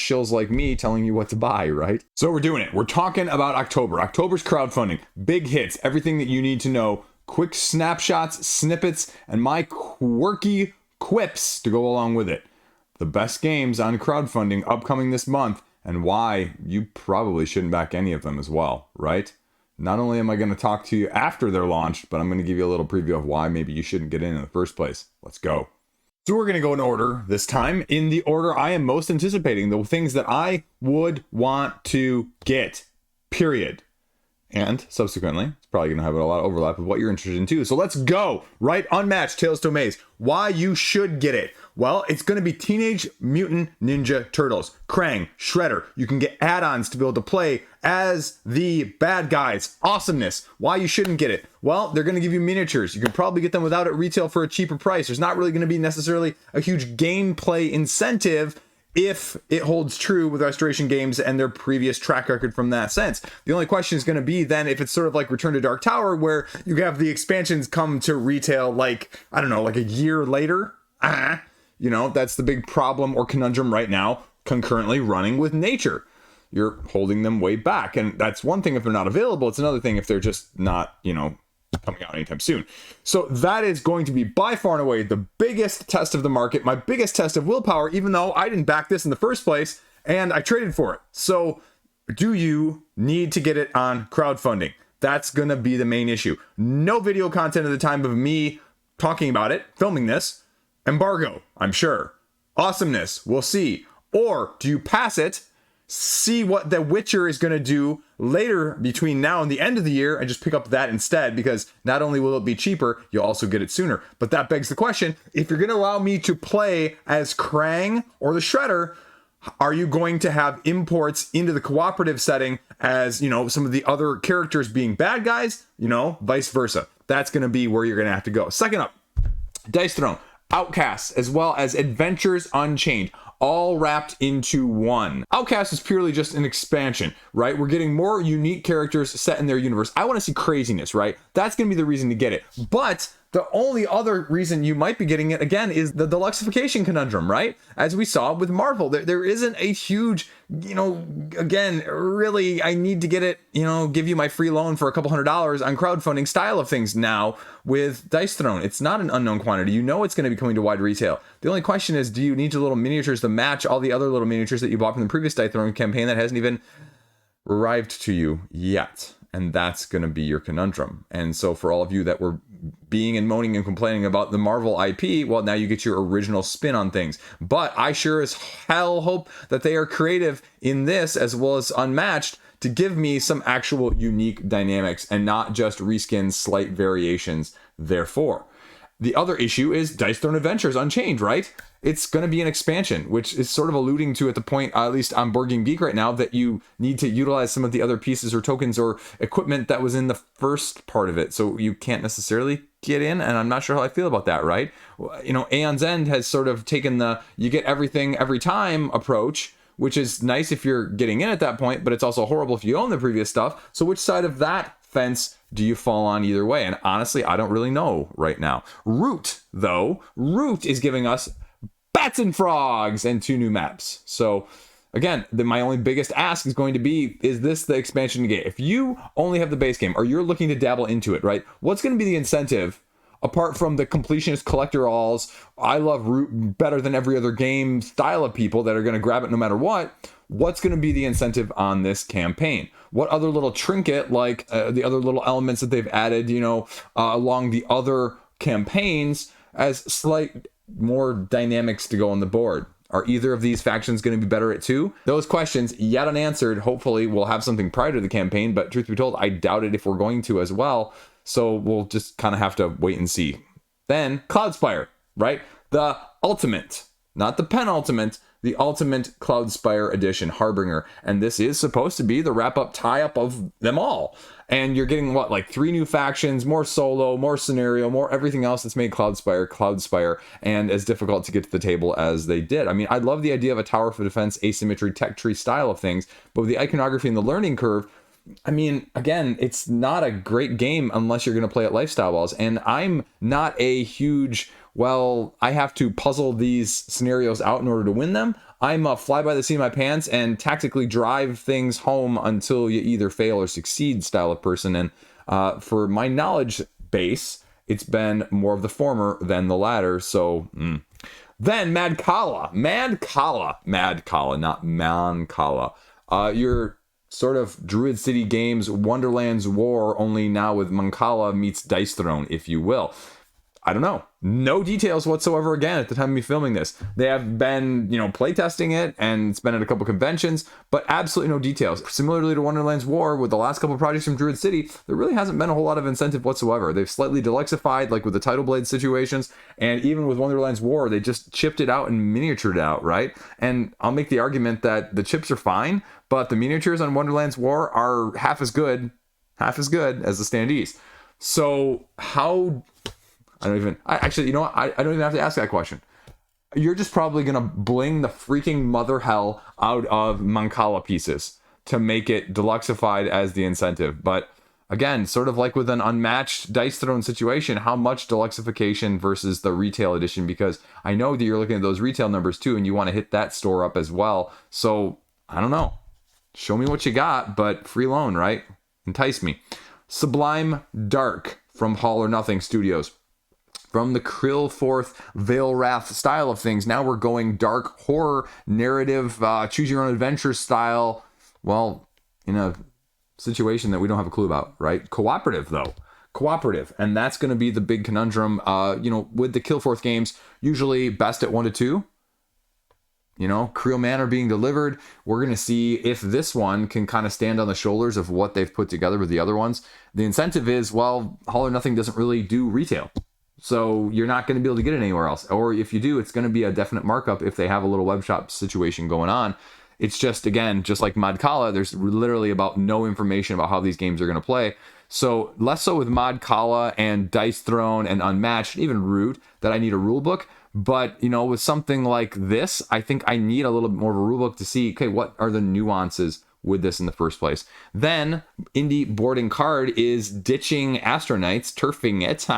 shills like me telling you what to buy, right? So we're doing it. We're talking about October. October's crowdfunding. Big hits, everything that you need to know, quick snapshots, snippets, and my quirky quips to go along with it. The best games on crowdfunding upcoming this month, and why you probably shouldn't back any of them as well, right? Not only am I going to talk to you after they're launched, but I'm going to give you a little preview of why maybe you shouldn't get in the first place. Let's go. So we're going to go in order this time, in the order I am most anticipating, the things that I would want to get, period. And subsequently, it's probably going to have a lot of overlap with what you're interested in too. So let's go, right? Unmatched, Tales to Amaze. Why you should get it. Well, it's going to be Teenage Mutant Ninja Turtles. Krang, Shredder. You can get add-ons to be able to play as the bad guys. Awesomeness. Why you shouldn't get it. Well, they're going to give you miniatures. You can probably get them without at retail for a cheaper price. There's not really going to be necessarily a huge gameplay incentive if it holds true with Restoration Games and their previous track record from that sense. The only question is going to be then if it's sort of like Return to Dark Tower, where you have the expansions come to retail like, I don't know, like a year later. You know, that's the big problem or conundrum right now, concurrently running with Nature. You're holding them way back. And that's one thing if they're not available. It's another thing if they're just not, you know, coming out anytime soon. So that is going to be by far and away the biggest test of the market, my biggest test of willpower, even though I didn't back this in the first place and I traded for it. So do you need to get it on crowdfunding? That's going to be the main issue. No video content at the time of me talking about it, filming this. Embargo, I'm sure. Awesomeness, we'll see. Or do you pass it, see what The Witcher is going to do later between now and the end of the year and just pick up that instead, because not only will it be cheaper, you'll also get it sooner. But that begs the question, if you're going to allow me to play as Krang or the Shredder, are you going to have imports into the cooperative setting as, you know, some of the other characters being bad guys, you know, vice versa? That's going to be where you're going to have to go. Second up, Dice Throne, Outcasts, as well as Adventures Unchained, all wrapped into one. Outcast is purely just an expansion, right? We're getting more unique characters set in their universe. I want to see craziness, right? That's going to be the reason to get it. But the only other reason you might be getting it, again, is the deluxification conundrum, right? As we saw with Marvel, there isn't a huge, you know, again, really, I need to get it, you know, give you my free loan for a couple $100 on crowdfunding style of things now with Dice Throne. It's not an unknown quantity. You know it's going to be coming to wide retail. The only question is, do you need your little miniatures to match all the other little miniatures that you bought from the previous Dice Throne campaign that hasn't even arrived to you yet? And that's going to be your conundrum. And so for all of you that were being and moaning and complaining about the Marvel IP, well, now you get your original spin on things. But I sure as hell hope that they are creative in this, as well as Unmatched, to give me some actual unique dynamics and not just reskins, slight variations. Therefore, the other issue is Dice Throne Adventures Unchained, right? It's going to be an expansion, which is sort of alluding to at the point, at least on Board Game Geek right now, that you need to utilize some of the other pieces or tokens or equipment that was in the first part of it. So you can't necessarily get in, and I'm not sure how I feel about that, right? You know, Aeon's End has sort of taken the you get everything every time approach, which is nice if you're getting in at that point, but it's also horrible if you own the previous stuff. So which side of that fence do you fall on either way? And honestly, I don't really know right now. Root, though, Root is giving us Bats and Frogs and 2 new maps. So again, my only biggest ask is going to be, is this the expansion game? If you only have the base game or you're looking to dabble into it, right? What's going to be the incentive apart from the completionist collector-alls, I love Root better than every other game style of people that are going to grab it no matter what? What's going to be the incentive on this campaign? What other little trinket, like the other little elements that they've added, you know, along the other campaigns as slight more dynamics to go on the board? Are either of these factions going to be better at 2? Those questions, yet unanswered. Hopefully we'll have something prior to the campaign, but truth be told, I doubt it if we're going to as well. So we'll just kind of have to wait and see. Then Cloudspire, right? The ultimate, not the penultimate, the ultimate Cloudspire edition, Harbringer. And this is supposed to be the wrap-up tie-up of them all. And you're getting, what, like 3 new factions, more solo, more scenario, more everything else that's made Cloudspire, and as difficult to get to the table as they did. I mean, I love the idea of a tower for defense, asymmetry, tech tree style of things, but with the iconography and the learning curve, I mean, again, it's not a great game unless you're going to play at lifestyle walls. And I'm not a huge well, I have to puzzle these scenarios out in order to win them. I'm a fly by the seat of my pants and tactically drive things home until you either fail or succeed style of person. And for my knowledge base, it's been more of the former than the latter. So then Madcala, not Mancala. Your sort of Druid City Games Wonderland's War, only now with Mancala meets Dice Throne, if you will. I don't know. No details whatsoever again at the time of me filming this. They have been, playtesting it, and it's been at a couple conventions, but absolutely no details. Similarly to Wonderland's War, with the last couple projects from Druid City, there really hasn't been a whole lot of incentive whatsoever. They've slightly deluxified, like with the Tidal Blade situations, and even with Wonderland's War, they just chipped it out and miniatured it out, right? And I'll make the argument that the chips are fine, but the miniatures on Wonderland's War are half as good as the standees. So how... I don't even have to ask that question. You're just probably going to bling the freaking mother hell out of Mancala pieces to make it deluxified as the incentive. But again, sort of like with an Unmatched Dice Throne situation, how much deluxification versus the retail edition? Because I know that you're looking at those retail numbers too, and you want to hit that store up as well. So I don't know. Show me what you got, but free loan, right? Entice me. Sublime Dark from All or Nothing Studios. From the Krillforth Veil Wrath style of things, now we're going dark horror narrative, choose your own adventure style. Well, in a situation that we don't have a clue about, right? Cooperative, and that's going to be the big conundrum. With the Krillforth games, usually best at 1 to 2. Creel Manor being delivered. We're going to see if this one can kind of stand on the shoulders of what they've put together with the other ones. The incentive is, well, All or Nothing doesn't really do retail. So you're not going to be able to get it anywhere else. Or if you do, it's going to be a definite markup if they have a little web shop situation going on. It's just, again, just like Madcala, there's literally about no information about how these games are going to play. So less so with Madcala and Dice Throne and Unmatched, even Root, that I need a rule book. But, with something like this, I think I need a little bit more of a rule book to see, okay, what are the nuances with this in the first place. Then indie boarding card is ditching Astronauts, turfing it,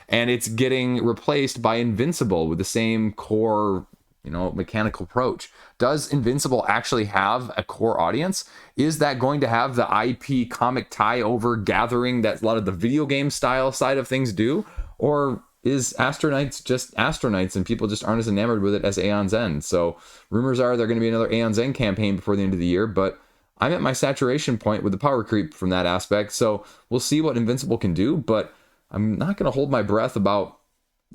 and it's getting replaced by Invincible with the same core, mechanical approach. Does Invincible actually have a core audience? Is that going to have the IP comic tie-over gathering that a lot of the video game style side of things do? Or is Astronauts just Astronauts and people just aren't as enamored with it as Aeon's End? So rumors are there's going to be another Aeon's End campaign before the end of the year, but I'm at my saturation point with the power creep from that aspect. So we'll see what Invincible can do, but I'm not going to hold my breath about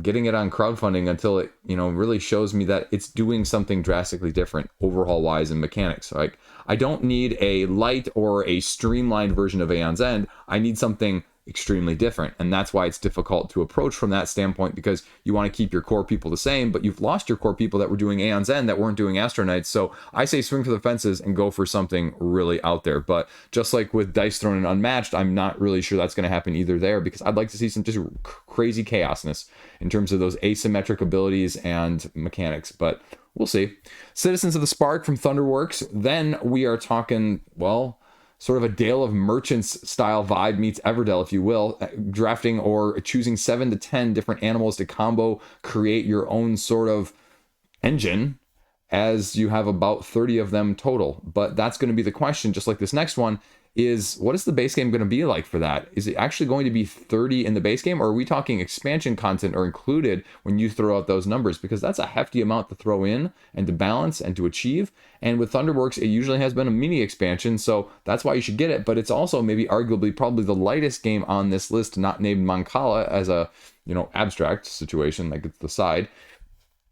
getting it on crowdfunding until it, really shows me that it's doing something drastically different overhaul wise in mechanics. Like, I don't need a light or a streamlined version of Aeon's End. I need something extremely different, and that's why it's difficult to approach from that standpoint, because you want to keep your core people the same, but you've lost your core people that were doing Aeon's End that weren't doing Astronauts. So I say swing for the fences and go for something really out there. But just like with Dice Throne and Unmatched, I'm not really sure that's going to happen either there, because I'd like to see some just crazy chaosness in terms of those asymmetric abilities and mechanics, but we'll see. Citizens of the Spark from Thunderworks. Then we are talking, well, sort of a Dale of Merchants style vibe meets Everdell, if you will, drafting or choosing 7 to 10 different animals to combo, create your own sort of engine, as you have about 30 of them total. But that's going to be the question, just like this next one, is what is the base game going to be like for that? Is it actually going to be 30 in the base game, or are we talking expansion content are included when you throw out those numbers? Because that's a hefty amount to throw in and to balance and to achieve. And with Thunderworks, it usually has been a mini expansion, so that's why you should get it. But it's also maybe arguably probably the lightest game on this list, not named Mancala as a, abstract situation, like it's the side.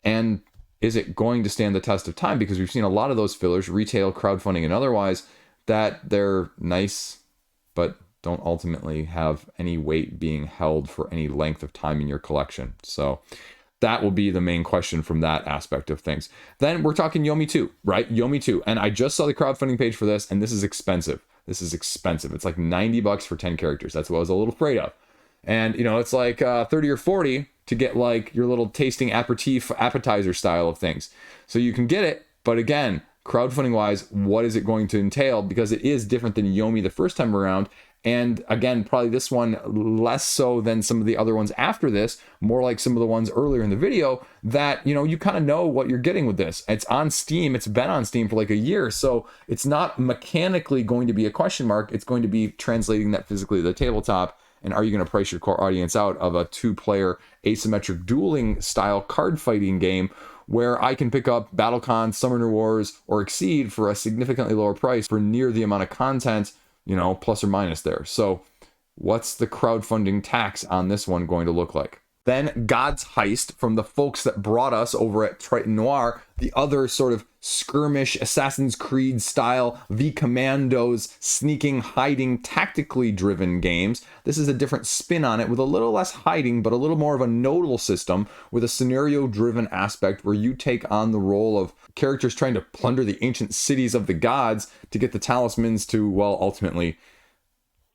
And is it going to stand the test of time? Because we've seen a lot of those fillers, retail, crowdfunding, and otherwise, that they're nice, but don't ultimately have any weight being held for any length of time in your collection. So that will be the main question from that aspect of things. Then we're talking Yomi 2, right? Yomi 2. And I just saw the crowdfunding page for this, and this is expensive. It's like $90 for 10 characters. That's what I was a little afraid of. And, it's like 30 or 40 to get like your little tasting aperitif appetizer style of things. So you can get it, but again, crowdfunding wise, what is it going to entail? Because it is different than Yomi the first time around. And again, probably this one less so than some of the other ones after this, more like some of the ones earlier in the video that, you know, you kind of know what you're getting with this. It's on Steam. It's been on Steam for like a year. So it's not mechanically going to be a question mark. It's going to be translating that physically to the tabletop. And are you going to price your core audience out of a 2-player asymmetric dueling style card fighting game where I can pick up BattleCon, Summoner Wars, or Exceed for a significantly lower price for near the amount of content, you know, plus or minus there. So what's the crowdfunding tax on this one going to look like? Then God's Heist from the folks that brought us over at Triton Noir, the other sort of skirmish Assassin's Creed style V Commandos, sneaking, hiding, tactically driven games. This is a different spin on it with a little less hiding, but a little more of a nodal system with a scenario driven aspect where you take on the role of characters trying to plunder the ancient cities of the gods to get the talismans to, well, ultimately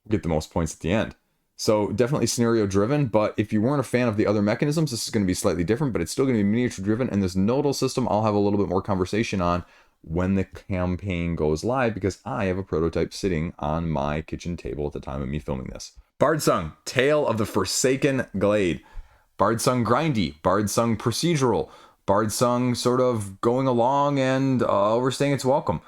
get the most points at the end. So definitely scenario driven, but if you weren't a fan of the other mechanisms, this is going to be slightly different, but it's still going to be miniature driven. And this nodal system, I'll have a little bit more conversation on when the campaign goes live, because I have a prototype sitting on my kitchen table at the time of me filming this. Bardsung, Tale of the Forsaken Glade. Bardsung grindy, Bardsung procedural, Bardsung sort of going along and overstaying its welcome.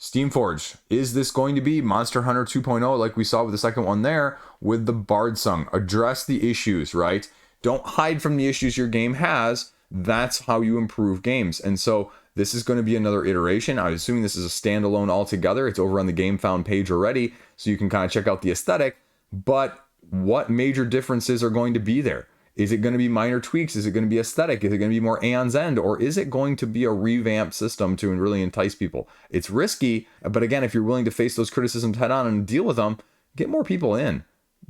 Steamforged, is this going to be Monster Hunter 2.0 like we saw with the second one there with the Bardsung? Address the issues, right? Don't hide from the issues your game has. That's how you improve games. And so this is going to be another iteration. I'm assuming this is a standalone altogether. It's over on the GameFound page already, so you can kind of check out the aesthetic. But what major differences are going to be there? Is it going to be minor tweaks? Is it going to be aesthetic? Is it going to be more Aeon's End? Or is it going to be a revamped system to really entice people? It's risky, but again, if you're willing to face those criticisms head on and deal with them, get more people in.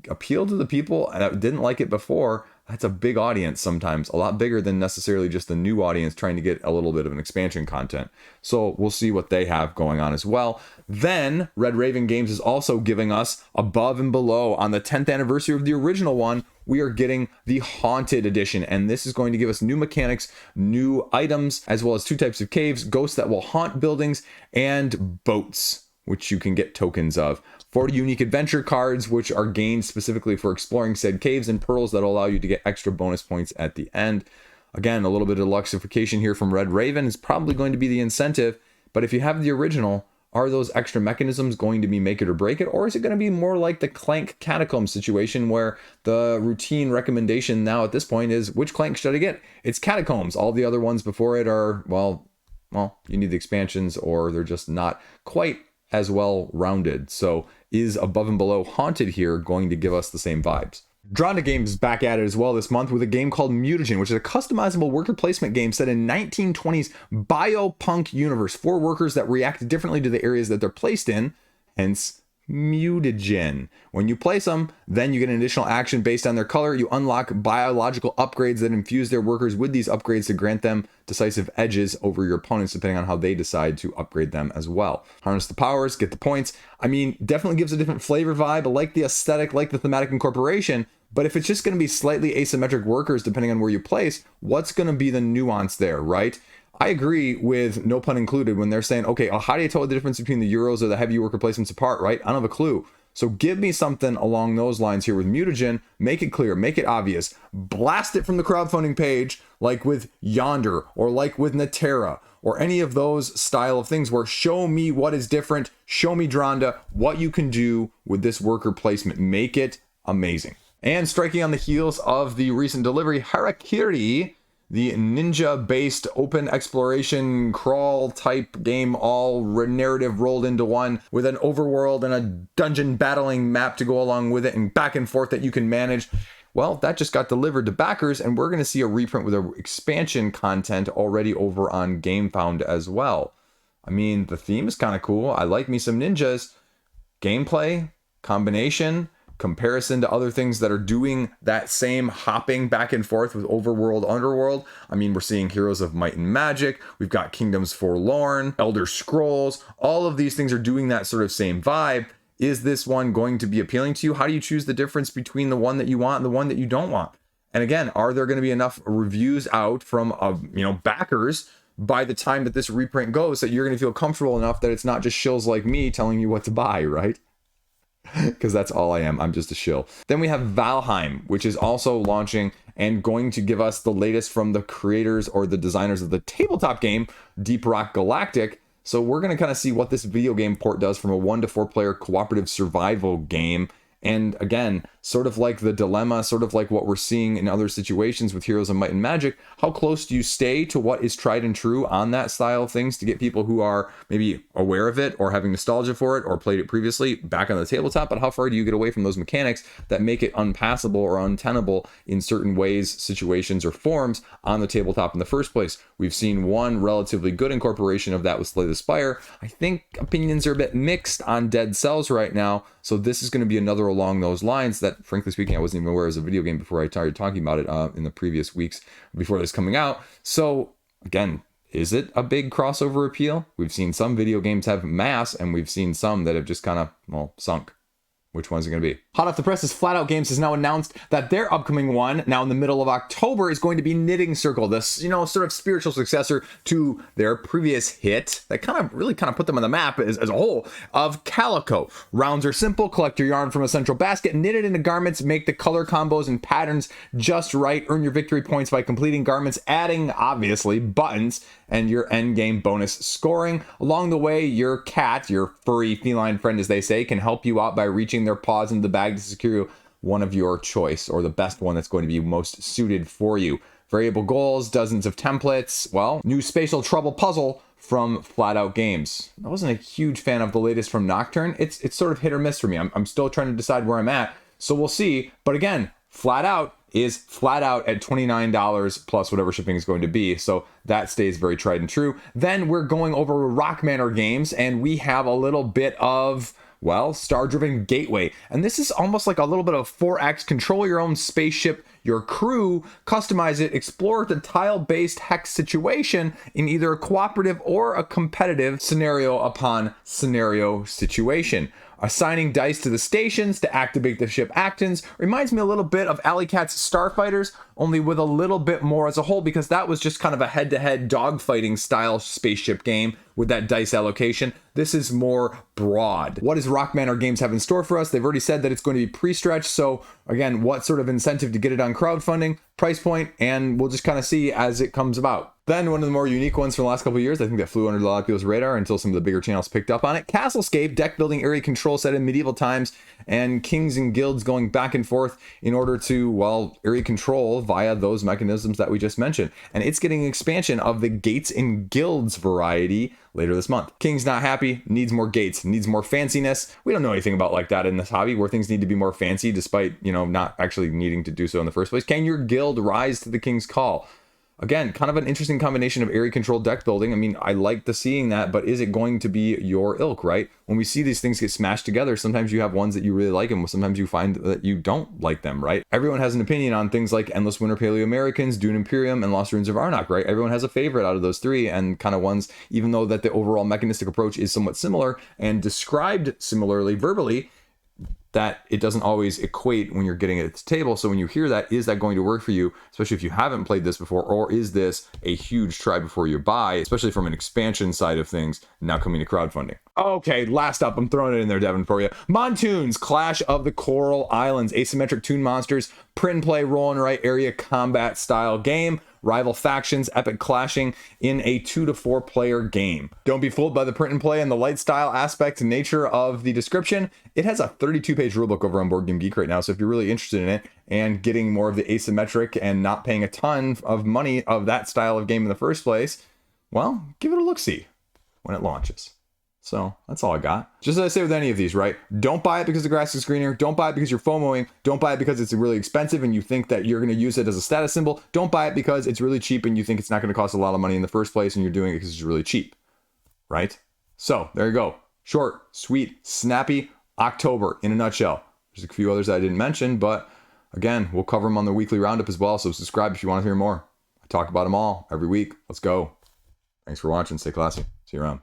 Appeal to the people that didn't like it before. That's a big audience sometimes, a lot bigger than necessarily just the new audience trying to get a little bit of an expansion content. So we'll see what they have going on as well. Then Red Raven Games is also giving us Above and Below. On the 10th anniversary of the original one, we are getting the Haunted Edition, and this is going to give us new mechanics, new items, as well as 2 types of caves, ghosts that will haunt buildings, and boats, which you can get tokens of. 40 unique adventure cards, which are gained specifically for exploring said caves, and pearls that will allow you to get extra bonus points at the end. Again, a little bit of luxification here from Red Raven is probably going to be the incentive, but if you have the original, are those extra mechanisms going to be make it or break it? Or is it going to be more like the Clank Catacomb situation where the routine recommendation now at this point is, which Clank should I get? It's Catacombs. All the other ones before it are, well, you need the expansions, or they're just not quite as well rounded. So is Above and Below Haunted here going to give us the same vibes? Dronda Games is back at it as well this month with a game called Mutant, which is a customizable worker placement game set in 1920s biopunk universe. 4 workers that react differently to the areas that they're placed in, hence mutagen. When you place them, then you get an additional action based on their color. You unlock biological upgrades that infuse their workers with these upgrades to grant them decisive edges over your opponents, depending on how they decide to upgrade them as well. Harness the powers, get the points. I mean, definitely gives a different flavor vibe. I like the aesthetic, like the thematic incorporation. But if it's just going to be slightly asymmetric workers, depending on where you place, what's going to be the nuance there, right? I agree with no pun included when they're saying, okay, how do you tell the difference between the Euros or the heavy worker placements apart, right? I don't have a clue. So give me something along those lines here with Mutagen. Make it clear, make it obvious. Blast it from the crowdfunding page, like with Yonder or like with Natera or any of those style of things where show me what is different. Show me, Dronda, what you can do with this worker placement. Make it amazing. And striking on the heels of the recent delivery, Harakiri, the ninja-based open exploration crawl type game, all narrative rolled into one with an overworld and a dungeon battling map to go along with it and back and forth that you can manage. Well, that just got delivered to backers, and we're going to see a reprint with a expansion content already over on GameFound as well. I mean, the theme is kind of cool. I like me some ninjas. Gameplay, combination, comparison to other things that are doing that same hopping back and forth with overworld, underworld. I mean, we're seeing Heroes of Might and Magic. We've got Kingdoms Forlorn, Elder Scrolls. All of these things are doing that sort of same vibe. Is this one going to be appealing to you? How do you choose the difference between the one that you want and the one that you don't want? And again, are there going to be enough reviews out from backers by the time that this reprint goes that you're going to feel comfortable enough that it's not just shills like me telling you what to buy, right? Because that's all I am. I'm just a shill. Then we have Valheim, which is also launching and going to give us the latest from the creators or the designers of the tabletop game, Deep Rock Galactic. So we're going to kind of see what this video game port does from a 1 to 4 player cooperative survival game. And again, sort of like the dilemma, sort of like what we're seeing in other situations with Heroes of Might and Magic, how close do you stay to what is tried and true on that style of things to get people who are maybe aware of it or having nostalgia for it or played it previously back on the tabletop, but how far do you get away from those mechanics that make it unpassable or untenable in certain ways, situations, or forms on the tabletop in the first place? We've seen one relatively good incorporation of that with Slay the Spire. I think opinions are a bit mixed on Dead Cells right now, so this is going to be another along those lines that, frankly speaking, I wasn't even aware as a video game before I started talking about it in the previous weeks before this coming out. So again, is it a big crossover appeal? We've seen some video games have mass, and we've seen some that have just kind of, well, sunk. Which one's it going to be? Hot off the presses, Flatout Games has now announced that their upcoming one, now in the middle of October, is going to be Knitting Circle, this, sort of spiritual successor to their previous hit that really put them on the map as a whole, of Calico. Rounds are simple, collect your yarn from a central basket, knit it into garments, make the color combos and patterns just right, earn your victory points by completing garments, adding, obviously, buttons, and your end game bonus scoring. Along the way, your cat, your furry feline friend as they say, can help you out by reaching their paws into the bag to secure one of your choice, or the best one that's going to be most suited for you. Variable goals, dozens of templates, well, new spatial trouble puzzle from Flatout Games. I wasn't a huge fan of the latest from Nocturne. It's sort of hit or miss for me. I'm still trying to decide where I'm at, so we'll see. But again, Flatout is flat out at $29 plus whatever shipping is going to be. So that stays very tried and true. Then we're going over Rock Manor Games, and we have a little bit of, well, Stardriven Gateway. And this is almost like a little bit of 4X, control your own spaceship, your crew, customize it, explore the tile-based hex situation in either a cooperative or a competitive scenario upon scenario situation. Assigning dice to the stations to activate the ship actions reminds me a little bit of Alley Cat's Starfighters, only with a little bit more as a whole, because that was just kind of a head-to-head dogfighting style spaceship game with that dice allocation. This is more broad. What does Rock Manor Games have in store for us? They've already said that it's going to be pre-stretched, so again, what sort of incentive to get it on crowdfunding, price point, and we'll just kind of see as it comes about. Then one of the more unique ones from the last couple of years, I think that flew under a lot of people's radar until some of the bigger channels picked up on it. Castlescape, deck building area control set in medieval times, and kings and guilds going back and forth in order to, well, area control via those mechanisms that we just mentioned. And it's getting an expansion of the gates and guilds variety later this month. King's not happy, needs more gates, needs more fanciness. We don't know anything about like that in this hobby where things need to be more fancy despite, not actually needing to do so in the first place. Can your guild rise to the king's call? Again, kind of an interesting combination of area control deck building. I mean, I like seeing that, but is it going to be your ilk, right? When we see these things get smashed together, sometimes you have ones that you really like and sometimes you find that you don't like them, right? Everyone has an opinion on things like Endless Winter Paleo-Americans, Dune Imperium, and Lost Ruins of Arnok, right? Everyone has a favorite out of those three, and kind of ones, even though that the overall mechanistic approach is somewhat similar and described similarly verbally, that it doesn't always equate when you're getting it at the table. So when you hear that, is that going to work for you, especially if you haven't played this before, or is this a huge try before you buy, especially from an expansion side of things, now coming to crowdfunding? Okay, last up, I'm throwing it in there, Devin, for you. Montoon's Clash of the Coral Islands, asymmetric toon monsters, print and play, roll and write area combat style game. Rival factions, epic clashing in a 2 to 4 player game. Don't be fooled by the print and play and the light style aspect and nature of the description. It has a 32-page rulebook over on Board Game Geek right now, so if you're really interested in it and getting more of the asymmetric and not paying a ton of money of that style of game in the first place, well, give it a look-see when it launches. So that's all I got. Just as I say with any of these, right? Don't buy it because the grass is greener. Don't buy it because you're FOMOing. Don't buy it because it's really expensive and you think that you're going to use it as a status symbol. Don't buy it because it's really cheap and you think it's not going to cost a lot of money in the first place and you're doing it because it's really cheap, right? So there you go. Short, sweet, snappy October in a nutshell. There's a few others that I didn't mention, but again, we'll cover them on the weekly roundup as well. So subscribe if you want to hear more. I talk about them all every week. Let's go. Thanks for watching. Stay classy. See you around.